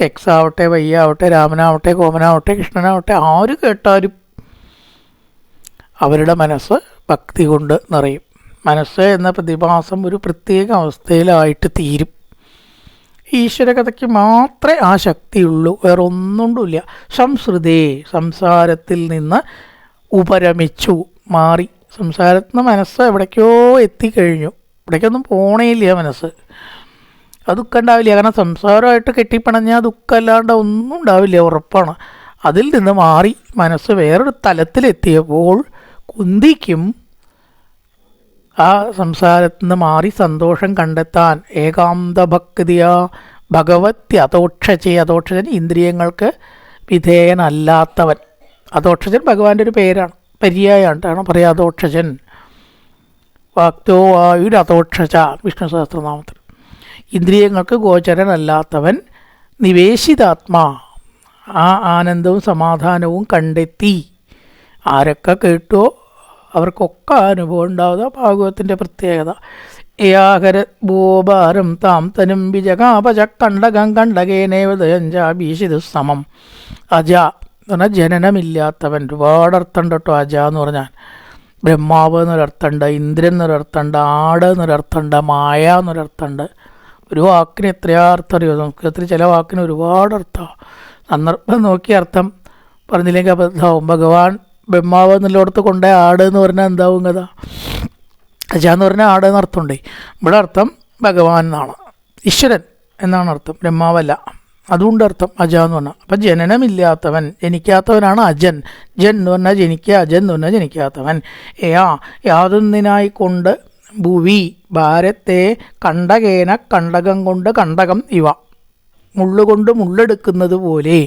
എക്സ് ആവട്ടെ, വൈ ആവട്ടെ, രാമനാവട്ടെ, കോമനാവട്ടെ, കൃഷ്ണനാവട്ടെ, ആര് കേട്ടാലും അവരുടെ മനസ്സ് ഭക്തി കൊണ്ട് നിറയും. മനസ്സ് എന്ന പ്രതിഭാസം ഒരു പ്രത്യേക അവസ്ഥയിലായിട്ട് തീരും. ഈശ്വരകഥയ്ക്ക് മാത്രമേ ആ ശക്തിയുള്ളൂ, വേറെ ഒന്നുകൊണ്ടുമില്ല. സംസ്കൃതേ, സംസാരത്തിൽ നിന്ന് ഉപരമിച്ചു, മാറി. സംസാരത്തിൽ നിന്ന് മനസ്സ് എവിടേക്കോ എത്തിക്കഴിഞ്ഞു. ഇവിടേക്കൊന്നും പോണേയില്ല മനസ്സ്. അത് ദുഃഖം ഉണ്ടാവില്ല, കാരണം സംസാരമായിട്ട് കെട്ടിപ്പണഞ്ഞാൽ ദുഃഖമല്ലാണ്ട് ഒന്നും ഉണ്ടാവില്ല, ഉറപ്പാണ്. അതിൽ നിന്ന് മാറി മനസ്സ് വേറൊരു തലത്തിലെത്തിയപ്പോൾ കുന്തിക്കും ആ സംസാരത്തിൽ നിന്ന് മാറി സന്തോഷം കണ്ടെത്താൻ ഏകാന്ത ഭക്തിയാ അതോക്ഷജൻ, ഇന്ദ്രിയങ്ങൾക്ക് വിധേയനല്ലാത്തവൻ. അതോക്ഷജൻ ഭഗവാന്റെ ഒരു പേരാണ്, പര്യായമാണ് പറയാം. അതോക്ഷജൻ, വാക്തോ വായുരതോക്ഷജ, വിഷ്ണു സഹസ്രനാമത്തിൽ. ഇന്ദ്രിയങ്ങൾക്ക് ഗോചരനല്ലാത്തവൻ, നിവേശിതാത്മാ, ആ ആനന്ദവും സമാധാനവും കണ്ടെത്തി. ആരൊക്കെ കേട്ടോ അവർക്കൊക്കെ അനുഭവം ഉണ്ടാവുക ഭാഗവത്തിൻ്റെ പ്രത്യേകത. ഏയാകര ഭൂഭാരം താം തനും വിജകാപച കണ്ടകം കണ്ടകേനേവദയഞ്ചാഭീഷിതു സമം. അജ എന്ന് പറഞ്ഞാൽ ജനനമില്ലാത്തവൻ. ഒരുപാടർത്ഥമുണ്ട് കേട്ടോ അജ എന്ന് പറഞ്ഞാൽ. ബ്രഹ്മാവ് എന്നൊരർത്ഥമുണ്ട്, ഇന്ദ്രൻ എന്നൊരർത്ഥമുണ്ട്, ആട് എന്നൊരർത്ഥമുണ്ട്, മായ എന്നൊരർത്ഥമുണ്ട്. ഒരു വാക്കിന് എത്രയാ അർത്ഥം അറിയോ? സംസ്കൃതത്തിൽ ചില വാക്കിന് ഒരുപാട് അർത്ഥമാണ്. സന്ദർഭം നോക്കി അർത്ഥം പറഞ്ഞില്ലെങ്കിൽ അബദ്ധമാവും. ഭഗവാൻ ബ്രഹ്മാവ് എന്നുള്ളിടത്ത് കൊണ്ടേ ആട് എന്ന് പറഞ്ഞാൽ എന്താവും കഥ? അജ എന്ന് പറഞ്ഞാൽ ആട് എന്ന് അർത്ഥമുണ്ട്. ഇവിടെ അർത്ഥം ഭഗവാൻ എന്നാണ്, ഈശ്വരൻ എന്നാണ് അർത്ഥം, ബ്രഹ്മാവല്ല. അതുകൊണ്ട് അർത്ഥം അജ എന്ന് പറഞ്ഞാൽ. അപ്പം ജനനമില്ലാത്തവൻ, ജനിക്കാത്തവനാണ് അജൻ. ജൻ എന്ന് പറഞ്ഞാൽ ജനിക്കുക, അജൻ എന്ന് പറഞ്ഞാൽ ജനിക്കാത്തവൻ. യാതൊന്നിനായിക്കൊണ്ട് ഭുവി ഭാരത്തെ കണ്ടകേന, കണ്ടകം കൊണ്ട് കണ്ടകം ഇവ, മുള്ളുകൊണ്ട് മുള്ളെടുക്കുന്നത് പോലെ.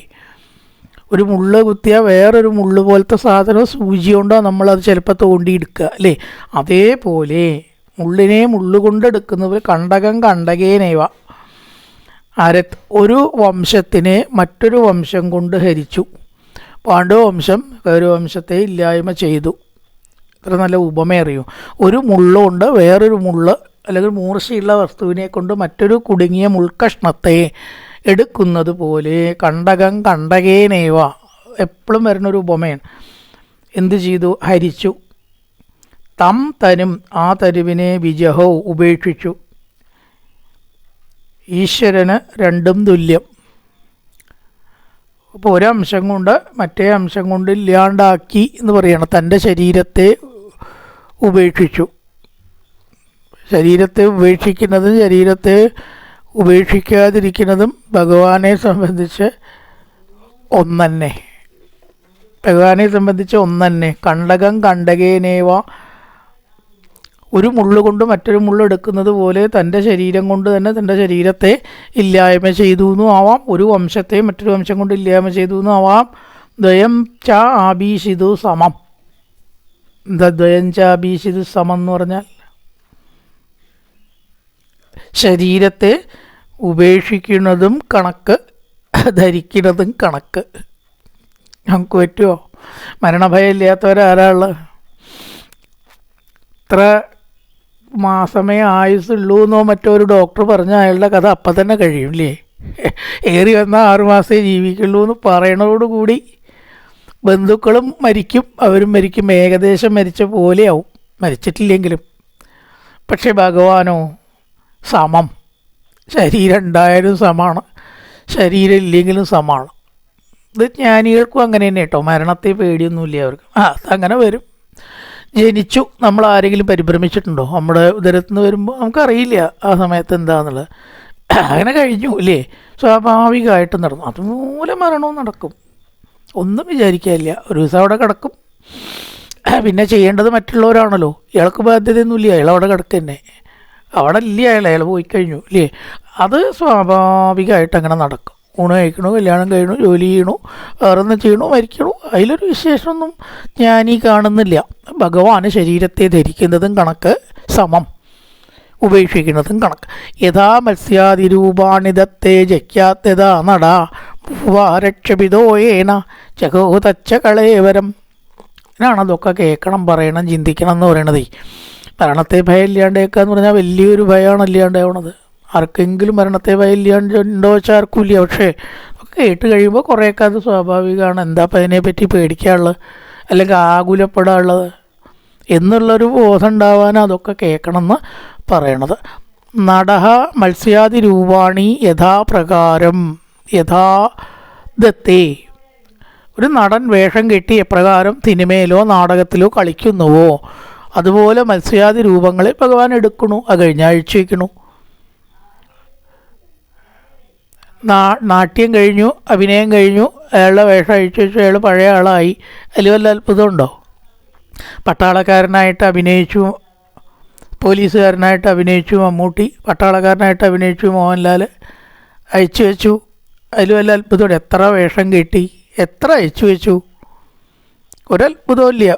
ഒരു മുള്ള് കുത്തിയാൽ വേറൊരു മുള്ള് പോലത്തെ സാധനം സൂചി കൊണ്ടോ നമ്മളത് ചിലപ്പോൾ തോണ്ടിയെടുക്കുക അല്ലേ? അതേപോലെ മുള്ളിനെ മുള്ളുകൊണ്ടെടുക്കുന്നത് കണ്ടകം കണ്ടകേനേവ. ഒരു വംശത്തിനെ മറ്റൊരു വംശം കൊണ്ട് ഹരിച്ചു. പാണ്ഡവ വംശം കൗരവംശത്തെ ഇല്ലായ്മ ചെയ്തു. ഇത്ര നല്ല ഉപമ അറിയൂ. ഒരു മുള്ളുകൊണ്ട് വേറൊരു മുള്ള് അല്ലെങ്കിൽ മൂർച്ചയുള്ള വസ്തുവിനെ കൊണ്ട് മറ്റൊരു കുടുങ്ങിയ മുൾക്കഷ്ണത്തെ എടുക്കുന്നത് പോലെ കണ്ടകം കണ്ടകേനേവ എപ്പോഴും വരുന്നൊരു ഉപമയാണ്. എന്തു ചെയ്തു? ഹരിച്ചു. തം തനും ആ തരുവിനെ വിജഹോ ഉപേക്ഷിച്ചു. ഈശ്വരന് രണ്ടും തുല്യം. അപ്പോൾ ഒരംശം കൊണ്ട് മറ്റേ അംശം കൊണ്ട് ഇല്ലാണ്ടാക്കി എന്ന് പറയണം. തൻ്റെ ശരീരത്തെ ഉപേക്ഷിച്ചു. ശരീരത്തെ ഉപേക്ഷിക്കുന്നതും ശരീരത്തെ ഉപേക്ഷിക്കാതിരിക്കുന്നതും ഭഗവാനെ സംബന്ധിച്ച് ഒന്നന്നെ. ഭഗവാനെ സംബന്ധിച്ച് ഒന്നന്നെ. കണ്ടകം കണ്ടകേനേവ, ഒരു മുള്ളുകൊണ്ട് മറ്റൊരു മുള്ള് എടുക്കുന്നത് പോലെ തൻ്റെ ശരീരം കൊണ്ട് തന്നെ തൻ്റെ ശരീരത്തെ ഇല്ലായ്മ ചെയ്തു എന്നും ആവാം. ഒരു വംശത്തെ മറ്റൊരു വംശം കൊണ്ട് ഇല്ലായ്മ ചെയ്തു എന്നും ആവാം. ദ്വയം ച ആബീഷിതു സമം. എന്താ ദ്വയം ച ആബീഷിതു സമം എന്ന് പറഞ്ഞാൽ? ശരീരത്തെ ഉപേക്ഷിക്കുന്നതും കണക്ക്, ധരിക്കുന്നതും കണക്ക്. നമുക്ക് പറ്റുമോ? മരണഭയം ഇല്ലാത്തവരാരാളുള്ളത്? ഇത്ര മാസമേ ആയുസുള്ളൂ എന്നോ മറ്റോ ഒരു ഡോക്ടർ പറഞ്ഞ അയാളുടെ കഥ അപ്പം തന്നെ കഴിയും അല്ലേ? ഏറി വന്നാൽ 6 മാസമേ ജീവിക്കുള്ളൂ എന്ന് പറയണതോടുകൂടി ബന്ധുക്കളും മരിക്കും, അവരും മരിക്കും. ഏകദേശം മരിച്ച പോലെയാവും, മരിച്ചിട്ടില്ലെങ്കിലും. പക്ഷെ ഭഗവാനോ സമം. ശരീരം ഉണ്ടായാലും സമാണ്, ശരീരം ഇല്ലെങ്കിലും സമാണ്. ഇത് ജ്ഞാനികൾക്കും അങ്ങനെ തന്നെ കേട്ടോ. മരണത്തെ പേടിയൊന്നുമില്ല അവർക്ക്. അതങ്ങനെ വരും. ജനിച്ചു, നമ്മൾ ആരെങ്കിലും പരിഭ്രമിച്ചിട്ടുണ്ടോ? നമ്മുടെ ഉദരത്തിൽ നിന്ന് വരുമ്പോൾ നമുക്കറിയില്ല ആ സമയത്ത് എന്താണെന്നുള്ളത്. അങ്ങനെ കഴിഞ്ഞു അല്ലേ? സ്വാഭാവികമായിട്ട് നടന്നു. അതുപോലെ മരണവും നടക്കും, ഒന്നും വിചാരിക്കാനില്ല. ഒരു ദിവസം അവിടെ കിടക്കും. പിന്നെ ചെയ്യേണ്ടത് മറ്റുള്ളവരാണല്ലോ. ഇയാൾക്ക് ബാധ്യതയൊന്നുമില്ല, അയാൾ അവിടെ കിടക്കന്നെ. അവിടെ ഇല്ല അയാൾ പോയി കഴിഞ്ഞു അല്ലേ? അത് സ്വാഭാവികമായിട്ട് അങ്ങനെ നടക്കും. ഊണ് കഴിക്കണു, കല്യാണം കഴിയണു, ജോലി ചെയ്യണു, വേറൊന്നും ചെയ്യണു, മരിക്കണു. അതിലൊരു വിശേഷമൊന്നും ഞാനീ കാണുന്നില്ല. ഭഗവാന് ശരീരത്തെ ധരിക്കുന്നതും കണക്ക്, സമം ഉപേക്ഷിക്കുന്നതും കണക്ക്. യഥാ മത്സ്യാതിരൂപാണിതത്തെ ജയ്ക്കാത്യതാ നട ഭൂവാരക്ഷപിതോയേന ചകോതച്ച കളേവരം. ഇതിനാണ് അതൊക്കെ കേൾക്കണം, പറയണം, ചിന്തിക്കണം എന്ന് പറയണത്. മരണത്തെ ഭയം ഇല്ലാണ്ടേക്കുക എന്ന് പറഞ്ഞാൽ വലിയൊരു ഭയമാണ് ഇല്ലാണ്ടാവണത്. ആർക്കെങ്കിലും മരണത്തെ ഭയം ഇല്ലാണ്ടോ വെച്ചാൽ ആർക്കും ഇല്ല. പക്ഷേ കേട്ട് കഴിയുമ്പോൾ കുറേയൊക്കെ അത് സ്വാഭാവികമാണ്. എന്താ അപ്പം അതിനെപ്പറ്റി പേടിക്കാനുള്ളത് അല്ലെങ്കിൽ ആകുലപ്പെടാനുള്ളത് എന്നുള്ളൊരു ബോധം ഉണ്ടാവാൻ അതൊക്കെ കേൾക്കണമെന്ന് പറയണത്. നടഹ മത്സ്യാദിരൂപാണി യഥാപ്രകാരം യഥാ ദത്തേ. ഒരു നടൻ വേഷം കെട്ടി എപ്രകാരം സിനിമയിലോ നാടകത്തിലോ കളിക്കുന്നുവോ അതുപോലെ മത്സ്യാദി രൂപങ്ങളെ ഭഗവാൻ എടുക്കണു. അത് കഴിഞ്ഞ ആഴ്ച വയ്ക്കണു. നാട്യം കഴിഞ്ഞു, അഭിനയം കഴിഞ്ഞു, അയാളുടെ വേഷം അഴിച്ചു വെച്ചു, അയാൾ പഴയ ആളായി. അതിൽ വല്ല അത്ഭുതമുണ്ടോ? പട്ടാളക്കാരനായിട്ട് അഭിനയിച്ചു, പോലീസുകാരനായിട്ട് അഭിനയിച്ചു മമ്മൂട്ടി, പട്ടാളക്കാരനായിട്ട് അഭിനയിച്ചു മോഹൻലാൽ, അഴിച്ചു വെച്ചു. അതിൽ വല്ല അത്ഭുതമുണ്ട്? എത്ര വേഷം കെട്ടി, എത്ര അഴിച്ചു വെച്ചു, ഒരത്ഭുതമില്ല.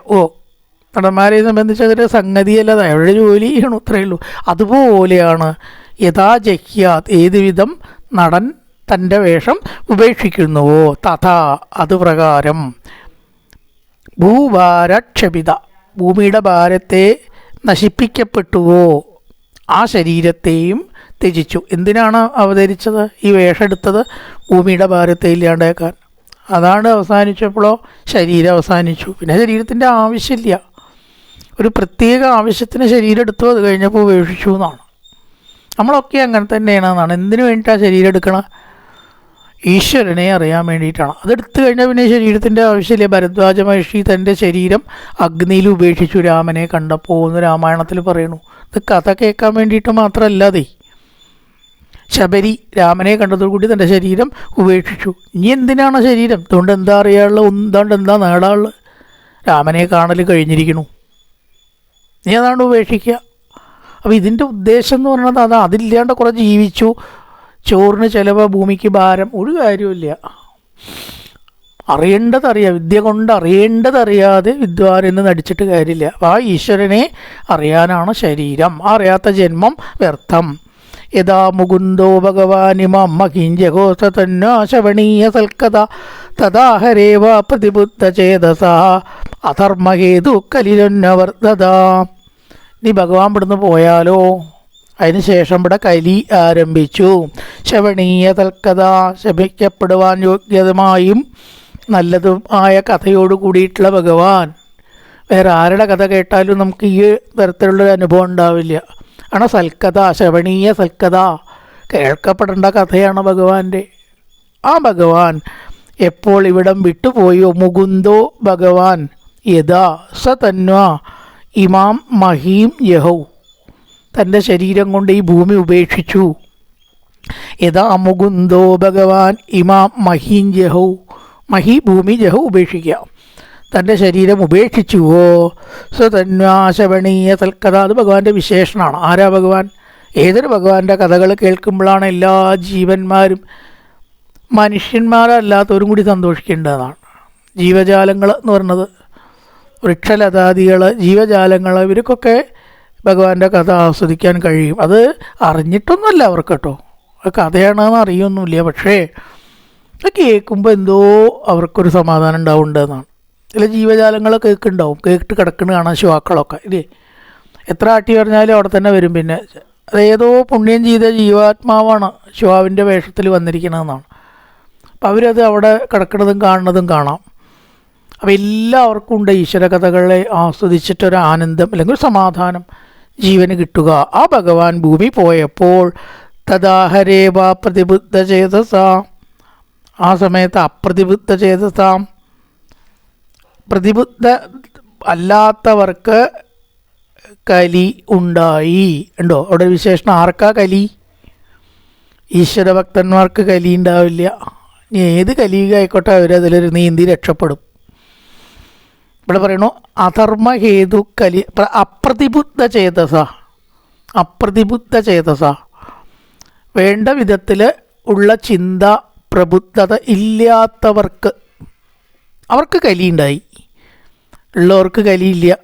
നടന്മാരെ സംബന്ധിച്ച് അതൊരു സംഗതിയല്ലാതെ അവരുടെ ജോലി ചെയ്യണം, അത്രയേ ഉള്ളൂ. അതുപോലെയാണ് യഥാ ജഹ്യാത്, ഏതുവിധം നടൻ തൻ്റെ വേഷം ഉപേക്ഷിക്കുന്നുവോ തഥാ അതുപ്രകാരം ഭൂഭാരക്ഷപിത, ഭൂമിയുടെ ഭാരത്തെ നശിപ്പിക്കപ്പെട്ടുവോ ആ ശരീരത്തെയും ത്യജിച്ചു. എന്തിനാണ് അവതരിച്ചത്? ഈ വേഷം എടുത്തത് ഭൂമിയുടെ ഭാരത്തെ ഇല്ലാണ്ടാക്കാൻ. അതാണ് അവസാനിച്ചപ്പോഴോ ശരീരം അവസാനിച്ചു. പിന്നെ ശരീരത്തിൻ്റെ ആവശ്യമില്ല. ഒരു പ്രത്യേക ആവശ്യത്തിന് ശരീരം എടുത്തു, അത് കഴിഞ്ഞപ്പോൾ ഉപേക്ഷിച്ചു എന്നാണ്. നമ്മളൊക്കെ അങ്ങനെ തന്നെയാണെന്നാണ്. എന്തിനു വേണ്ടിയിട്ടാണ് ശരീരം എടുക്കണം? ഈശ്വരനെ അറിയാൻ വേണ്ടിയിട്ടാണ്. അതെടുത്തു കഴിഞ്ഞാൽ പിന്നെ ശരീരത്തിൻ്റെ ആവശ്യമില്ല. ഭരദ്വാജ മഹർഷി തൻ്റെ ശരീരം അഗ്നിയിൽ ഉപേക്ഷിച്ചു രാമനെ കണ്ടപ്പോൾ എന്ന് രാമായണത്തിൽ പറയണു. ഇത് കഥ കേൾക്കാൻ വേണ്ടിയിട്ട് മാത്രമല്ലാതെ ശബരി രാമനെ കണ്ടതോടുകൂടി തൻ്റെ ശരീരം ഉപേക്ഷിച്ചു. ഇനി എന്തിനാണ് ശരീരം? അതുകൊണ്ട് എന്താ അറിയാനുള്ളത്? എന്താണ്ട് എന്താ നേടാനുള്ളത്? രാമനെ കാണൽ കഴിഞ്ഞിരിക്കണു, നീ അതാണ്ട് ഉപേക്ഷിക്കുക. അപ്പോൾ ഇതിൻ്റെ ഉദ്ദേശം എന്ന് പറയുന്നത് അതാ. അതില്ലാണ്ട് കുറേ ജീവിച്ചു, ചോറിന് ചിലവ്, ഭൂമിക്ക് ഭാരം, ഒരു കാര്യമില്ല. അറിയേണ്ടതറിയാം, വിദ്യ കൊണ്ട് അറിയേണ്ടതറിയാതെ വിദ്വാനെന്ന് നടിച്ചിട്ട് കാര്യമില്ല. അപ്പോൾ ആ ഈശ്വരനെ അറിയാനാണ് ശരീരം. ആ അറിയാത്ത ജന്മം വ്യർത്ഥം യഥാ മുകുന്ദോ ഭഗവാനിമാം മഹീഞ്ജഘോഷ തന്നാശവണീയ സൽക്കഥ തഥാ ഹരേവ പ്രതിബുദ്ധചേതസ അധർമ്മഹേതു കലിരന്നവർദ്ധത. നീ ഭഗവാൻ ഇവിടുന്ന് പോയാലോ? അതിനുശേഷം ഇവിടെ കലി ആരംഭിച്ചു. ശവണീയ തൽക്കഥ, ശപിക്കപ്പെടുവാൻ യോഗ്യതമായും നല്ലതും ആയ കഥയോട് കൂടിയിട്ടുള്ള ഭഗവാൻ. വേറെ ആരുടെ കഥ കേട്ടാലും നമുക്ക് ഈ തരത്തിലുള്ളൊരു അനുഭവം ഉണ്ടാവില്ല. ആണ് സൽക്കഥ, ശവണീയ സൽക്കഥ, കേൾക്കപ്പെടേണ്ട കഥയാണ് ഭഗവാന്റെ. ആ ഭഗവാൻ എപ്പോൾ ഇവിടം വിട്ടുപോയോ, മുകുന്ദോ ഭഗവാൻ യഥാ സ തന്വാ ഇമാം മഹീം യഹൗ, തൻ്റെ ശരീരം കൊണ്ട് ഈ ഭൂമി ഉപേക്ഷിച്ചു. യഥാ മുകുന്ദോ ഭഗവാൻ ഇമാം മഹീം ജഹൗ, മഹി ഭൂമി, ജഹു ഉപേക്ഷിക്കുക, തൻ്റെ ശരീരം ഉപേക്ഷിച്ചുവോ. സ്വതന്വാശവണീയ തൽക്കഥ, അത് ഭഗവാന്റെ വിശേഷണമാണ്. ആരാ ഭഗവാൻ? ഏതൊരു ഭഗവാന്റെ കഥകൾ കേൾക്കുമ്പോഴാണ് എല്ലാ ജീവന്മാരും മനുഷ്യന്മാരല്ലാത്തവരും കൂടി സന്തോഷിക്കേണ്ടതാണ്. ജീവജാലങ്ങൾ എന്ന് പറയുന്നത്, വൃക്ഷലതാദികൾ, ജീവജാലങ്ങൾ, ഇവർക്കൊക്കെ ഭഗവാന്റെ കഥ ആസ്വദിക്കാൻ കഴിയും. അത് അറിഞ്ഞിട്ടൊന്നുമല്ല അവർക്ക് കേട്ടോ, കഥയാണെന്ന് അറിയൊന്നുമില്ല. പക്ഷേ അത് കേൾക്കുമ്പോൾ എന്തോ അവർക്കൊരു സമാധാനം ഉണ്ടാവുന്നുണ്ടെന്നാണ്. ചില ജീവജാലങ്ങൾ കേൾക്കുന്നുണ്ടാവും, കേട്ട് കിടക്കുന്ന കാണാൻ ശുവാക്കളൊക്കെ ഇല്ലേ, എത്ര ആട്ടി പറഞ്ഞാലും അവിടെ തന്നെ വരും. പിന്നെ അതേതോ പുണ്യം ചെയ്ത ജീവാത്മാവാണ് ശുവാവിൻ്റെ വേഷത്തിൽ വന്നിരിക്കണമെന്നാണ്. അപ്പം അവരത് അവിടെ കിടക്കുന്നതും കാണുന്നതും കാണാം. അപ്പം എല്ലാവർക്കും ഉണ്ട് ഈശ്വര കഥകളെ ആസ്വദിച്ചിട്ടൊരു ആനന്ദം അല്ലെങ്കിൽ ഒരു സമാധാനം ജീവന് കിട്ടുക. ആ ഭഗവാൻ ഭൂമി പോയപ്പോൾ തദാഹരേവ പ്രതിബുദ്ധ ചേതസ, ആ സമയത്ത് അപ്രതിബുദ്ധ ചേതസാം, പ്രതിബുദ്ധ അല്ലാത്തവർക്ക് കലി ഉണ്ടായി. ഉണ്ടോ അവിടെ വിശേഷണം? ആർക്കാ കലി? ഈശ്വരഭക്തന്മാർക്ക് കലി ഉണ്ടാവില്ല. ഇനി ഏത് കലിയുക ആയിക്കോട്ടെ, അവരതിലൊരു നീന്തി രക്ഷപ്പെടും. ഇവിടെ പറയണു അധർമ്മഹേതു കലി അപ്രതിബുദ്ധ ചേതസ, അപ്രതിബുദ്ധ ചേതസ, വേണ്ട വിധത്തിൽ ഉള്ള ചിന്ത പ്രബുദ്ധത ഇല്ലാത്തവർക്ക്, അവർക്ക് കലിയുണ്ടായി, ഉള്ളവർക്ക് കലിയില്ല.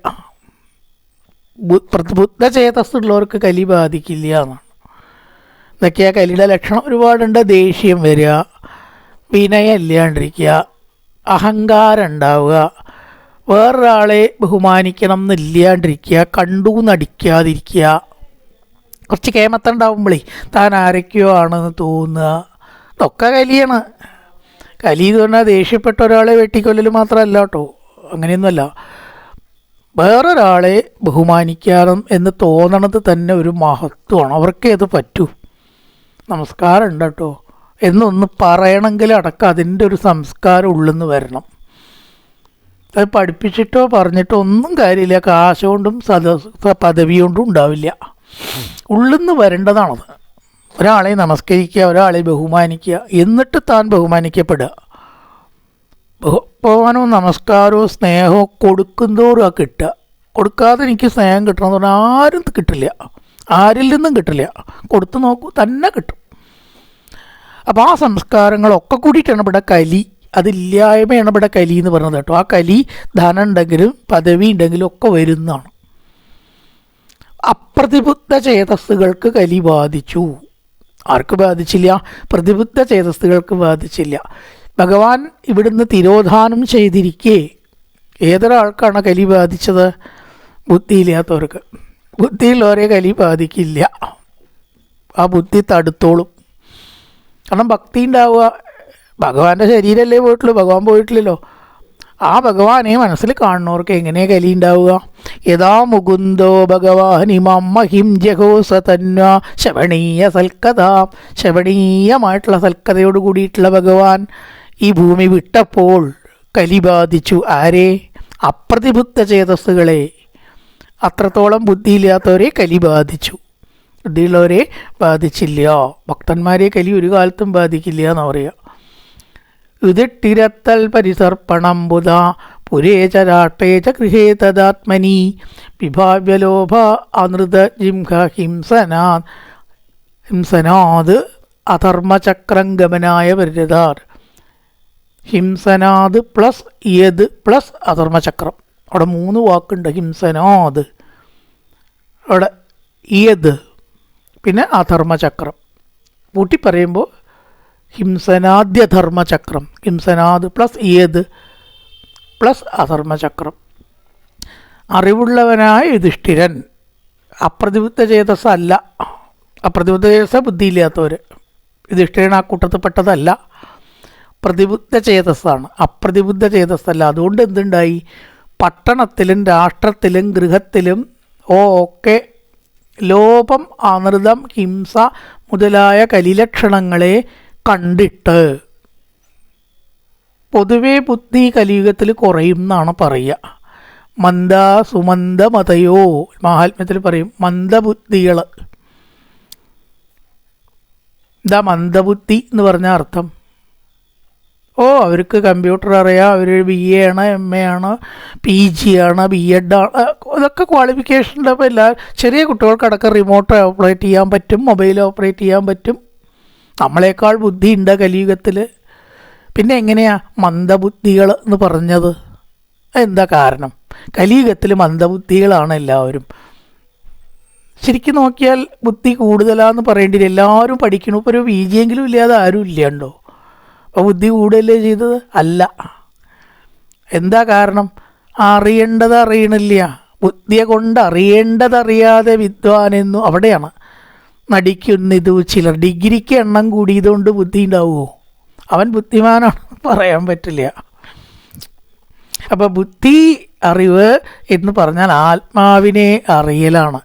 പ്രബുദ്ധ ചേതസ് ഉള്ളവർക്ക് കലി ബാധിക്കില്ല എന്നാണ്. ഇതൊക്കെയാ കലിയുടെ ലക്ഷണം. ഒരുപാടുണ്ട്. ദേഷ്യം വരിക, വിനയം ഇല്ലാണ്ടിരിക്കുക, അഹങ്കാരം ഉണ്ടാവുക, വേറൊരാളെ ബഹുമാനിക്കണം എന്നില്ലാണ്ടിരിക്കുക, കണ്ടു നടിക്കാതിരിക്കുക, കുറച്ച് കേമത്തുണ്ടാവുമ്പോഴേ താൻ ആരൊക്കെയോ ആണെന്ന് തോന്നുക, ഇതൊക്കെ കലിയാണ്. കലി എന്ന് പറഞ്ഞാൽ ദേഷ്യപ്പെട്ട ഒരാളെ വെട്ടിക്കൊല്ലൽ മാത്രമല്ല കേട്ടോ, അങ്ങനെയൊന്നുമല്ല. വേറൊരാളെ ബഹുമാനിക്കണം എന്ന് തോന്നണത് തന്നെ ഒരു മഹത്വമാണ്. അവർക്കേ അത് പറ്റൂ. നമസ്കാരം ഉണ്ട് കേട്ടോ എന്നൊന്ന് പറയണമെങ്കിൽ അടക്കം അതിൻ്റെ ഒരു സംസ്കാരം ഉള്ളെന്ന് വരണം. അത് പഠിപ്പിച്ചിട്ടോ പറഞ്ഞിട്ടോ ഒന്നും കാര്യമില്ല, കാശ് കൊണ്ടും പദവി കൊണ്ടും ഉണ്ടാവില്ല. ഉള്ളിന്ന് വരേണ്ടതാണത്. ഒരാളെ നമസ്കരിക്കുക, ഒരാളെ ബഹുമാനിക്കുക, എന്നിട്ട് താൻ ബഹുമാനിക്കപ്പെടുക. ബഹുമാനവും നമസ്കാരവും സ്നേഹവും കൊടുക്കുന്തോറും ആ കിട്ടുക. കൊടുക്കാതെ എനിക്ക് സ്നേഹം കിട്ടണമെന്ന് പറഞ്ഞാൽ ആരും കിട്ടില്ല, ആരിൽ നിന്നും കിട്ടില്ല. കൊടുത്തു നോക്കൂ, തന്നെ കിട്ടും. അപ്പോൾ ആ സംസ്കാരങ്ങളൊക്കെ കൂടിയിട്ടാണ് ഇവിടെ കലി, അതില്ലായ്മയാണ് ഇവിടെ കലി എന്ന് പറയുന്നത് കേട്ടോ. ആ കലി ധനം ഉണ്ടെങ്കിലും പദവി ഉണ്ടെങ്കിലും ഒക്കെ വരുന്നതാണ്. അപ്രതിബുദ്ധ ചേതസ്സുകൾക്ക് കലി ബാധിച്ചു. ആർക്ക് ബാധിച്ചില്ല? പ്രതിബുദ്ധ ചേതസ്സുകൾക്ക് ബാധിച്ചില്ല. ഭഗവാൻ ഇവിടുന്ന് തിരോധാനം ചെയ്തിരിക്കെ ഏതൊരാൾക്കാണ് കലി ബാധിച്ചത്? ബുദ്ധിയില്ലാത്തവർക്ക്. ബുദ്ധിയുള്ളവരെ കലി ബാധിക്കില്ല. ആ ബുദ്ധി തടുത്തോളും. കാരണം ഭക്തി ഉണ്ടാവുക. ഭഗവാന്റെ ശരീരമല്ലേ പോയിട്ടുള്ളൂ, ഭഗവാൻ പോയിട്ടില്ലല്ലോ. ആ ഭഗവാനെ മനസ്സിൽ കാണുന്നവർക്ക് എങ്ങനെയാണ് കലി ഉണ്ടാവുക? യഥാ മുകുന്ദോ ഭഗവാൻ ഇമാം മഹിം ജഘോസ തന്വാ ശവണീയ സൽക്കഥ, ശവണീയമായിട്ടുള്ള സൽക്കഥയോട് കൂടിയിട്ടുള്ള ഭഗവാൻ ഈ ഭൂമി വിട്ടപ്പോൾ കലി ബാധിച്ചു. ആരെ? അപ്രതിബുദ്ധ ചേതസ്സുകളെ. അത്രത്തോളം ബുദ്ധിയില്ലാത്തവരെ കലി ബാധിച്ചു. ബുദ്ധിയുള്ളവരെ ബാധിച്ചില്ല. ഭക്തന്മാരെ കലി ഒരു കാലത്തും ബാധിക്കില്ല എന്ന് പറയുക. യുധിഷ്ഠിരത്തൽ പരിസർപ്പണംബുധ പുരേചരാട്ടേച ഗൃഹേ തദാത്മനി വിഭാവ്യലോഭ അനൃത ജിംഹ ഹിംസനാത് അധർമ്മചക്രം ഗമനായ പരിരതാർ. ഹിംസനാത് പ്ലസ് യത് പ്ലസ് അധർമ്മചക്രം. അവിടെ 3 വാക്കുണ്ട്. ഹിംസനാത്, അവിടെ യത്, പിന്നെ അധർമ്മചക്രം. കൂട്ടി പറയുമ്പോൾ ഹിംസനാദ്യധർമ്മചക്രം, ഹിംസനാദ് പ്ലസ് ഏത് പ്ലസ് അധർമ്മചക്രം. അറിവുള്ളവനായ യുധിഷ്ഠിരൻ അപ്രതിബുദ്ധ ചേതസ്സല്ല. അപ്രതിബുദ്ധ ചേതസ്സ ബുദ്ധിയില്ലാത്തവർ. യുധിഷ്ഠിരൻ ആ കൂട്ടത്തിൽപ്പെട്ടതല്ല, പ്രതിബുദ്ധ ചേതസ്സാണ്, അപ്രതിബുദ്ധ ചേതസ്സല്ല. അതുകൊണ്ട് എന്തുണ്ടായി? പട്ടണത്തിലും രാഷ്ട്രത്തിലും ഗൃഹത്തിലും ഒക്കെ ലോപം, അനൃതം, ഹിംസ മുതലായ കലിലക്ഷണങ്ങളെ കണ്ടിട്ട് പൊതുവെ ബുദ്ധി കലിയുഗത്തിൽ കുറയും എന്നാണ് പറയുക. മന്ദ സുമന്ദമതയോ, മഹാത്മ്യത്തിൽ പറയും മന്ദബുദ്ധികൾ. എന്താ മന്ദബുദ്ധി എന്ന് പറഞ്ഞ അർത്ഥം? അവർക്ക് കമ്പ്യൂട്ടർ അറിയാം, അവർ BA ആണ്, MA ആണ്, PG ആണ്, B.Ed ആണ്, ഇതൊക്കെ ക്വാളിഫിക്കേഷൻ്റെ. അപ്പോൾ ചെറിയ കുട്ടികൾക്കടക്കം റിമോട്ട് ഓപ്പറേറ്റ് ചെയ്യാൻ പറ്റും, മൊബൈൽ ഓപ്പറേറ്റ് ചെയ്യാൻ പറ്റും. നമ്മളെക്കാൾ ബുദ്ധി ഉണ്ട് കലിയുഗത്തിൽ. പിന്നെ എങ്ങനെയാണ് മന്ദബുദ്ധികൾ എന്ന് പറഞ്ഞത്? എന്താ കാരണം? കലിയുഗത്തിൽ മന്ദബുദ്ധികളാണ് എല്ലാവരും. ശരിക്കും നോക്കിയാൽ ബുദ്ധി കൂടുതലാന്ന് പറയേണ്ടി വരും. എല്ലാവരും പഠിക്കണു. ഇപ്പോൾ ഒരു PG എങ്കിലും ഇല്ലാതെ ആരും ഇല്ലണ്ടോ? അപ്പോൾ ബുദ്ധി കൂടുതലേ ചെയ്തത് അല്ല. എന്താ കാരണം? അറിയേണ്ടത് അറിയണില്ല. ബുദ്ധിയെ കൊണ്ട് അറിയേണ്ടതറിയാതെ വിദ്വാനെന്നു അവിടെയാണ് നടിക്കുന്നിതു ചിലർ. ഡിഗ്രിക്ക് എണ്ണം കൂടിയതുകൊണ്ട് ബുദ്ധി ഉണ്ടാവുമോ? അവൻ ബുദ്ധിമാനാണ് പറയാൻ പറ്റില്ല. അപ്പോൾ ബുദ്ധി അറിവ് എന്ന് പറഞ്ഞാൽ ആത്മാവിനെ അറിയലാണ്.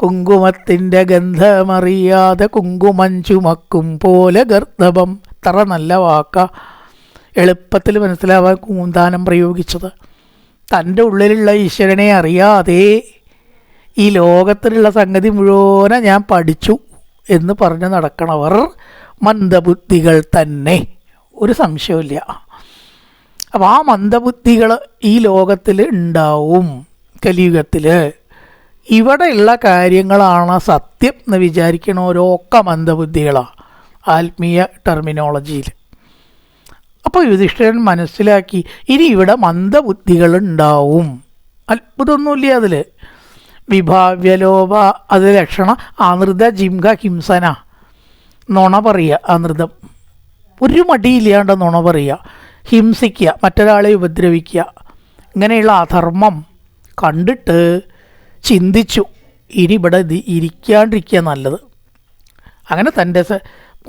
കുങ്കുമത്തിൻ്റെ ഗന്ധമറിയാതെ കുങ്കുമം ചുമക്കും പോലെ ഗർദ്ധവം. ഇത്ര നല്ല വാക്ക, എളുപ്പത്തിൽ മനസ്സിലാവാൻ കൂന്താനം പ്രയോഗിച്ചത്. തൻ്റെ ഉള്ളിലുള്ള ഈശ്വരനെ അറിയാതെ ഈ ലോകത്തിലുള്ള സംഗതി മുഴുവനെ ഞാൻ പഠിച്ചു എന്ന് പറഞ്ഞ് നടക്കണവർ മന്ദബുദ്ധികൾ തന്നെ, ഒരു സംശയമില്ല. അപ്പോൾ ആ മന്ദബുദ്ധികൾ ഈ ലോകത്തിൽ ഉണ്ടാവും കലിയുഗത്തിൽ. ഇവിടെയുള്ള കാര്യങ്ങളാണ് സത്യം എന്ന് വിചാരിക്കണവരൊക്കെ മന്ദബുദ്ധികളാണ് ആത്മീയ ടെർമിനോളജിയിൽ. അപ്പോൾ യുധിഷ്ഠിരൻ മനസ്സിലാക്കി ഇനി ഇവിടെ മന്ദബുദ്ധികൾ ഉണ്ടാവും. അത്ഭുതമൊന്നുമില്ല അതിൽ. വിഭാവ്യലോപ അത് ലക്ഷണം. അനൃത ജിംഹ ഹിംസന, നുണ പറയുക. അനൃതം, ഒരു മടിയില്ലാണ്ട് നുണ പറയുക, ഹിംസിക്കുക, മറ്റൊരാളെ ഉപദ്രവിക്കുക, ഇങ്ങനെയുള്ള അധർമ്മം കണ്ടിട്ട് ചിന്തിച്ചു ഇനി ഇവിടെ ഇരിക്കാണ്ടിരിക്കുക നല്ലത്. അങ്ങനെ തൻ്റെ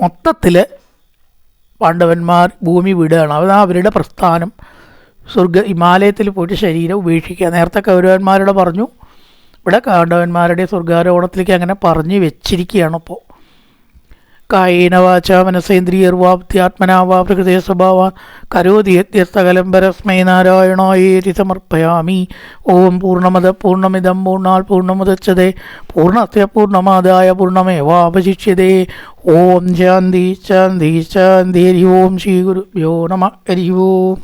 മൊത്തത്തിൽ പാണ്ഡവന്മാർ ഭൂമി വിടുകയാണ്. അവരുടെ പ്രസ്ഥാനം ഹിമാലയത്തിൽ പോയിട്ട് ശരീരം ഉപേക്ഷിക്കുക. നേരത്തെ കൗരവന്മാരോട് പറഞ്ഞു, ഇവിടെ പാണ്ഡവന്മാരുടെ സ്വർഗാരോഹണത്തിലേക്ക് അങ്ങനെ പറഞ്ഞു വെച്ചിരിക്കുകയാണ്. ഇപ്പോൾ കായേന വാച മനസേന്ദ്രിയർവാപ്ത്യാത്മനാ വാ പ്രകൃതേ സ്വഭാവാൻ കരോതി യദ്യസ്തകലം പരസ്മൈ നാരായണായേതി സമർപ്പയാമി. ഓം പൂർണ്ണമദ പൂർണ്ണമിദം പൂർണ്ണാൽ പൂർണ്ണമുദച്യതേ പൂർണ്ണസ്യ പൂർണ്ണമാദായ പൂർണ്ണമേവാവശിഷ്യതേ. ഓം ശാന്തി ശാന്തി ശാന്തി. ഹരി ഓം ശ്രീ ഗുരുഭ്യോ നമഃ. ഹരി ഓം.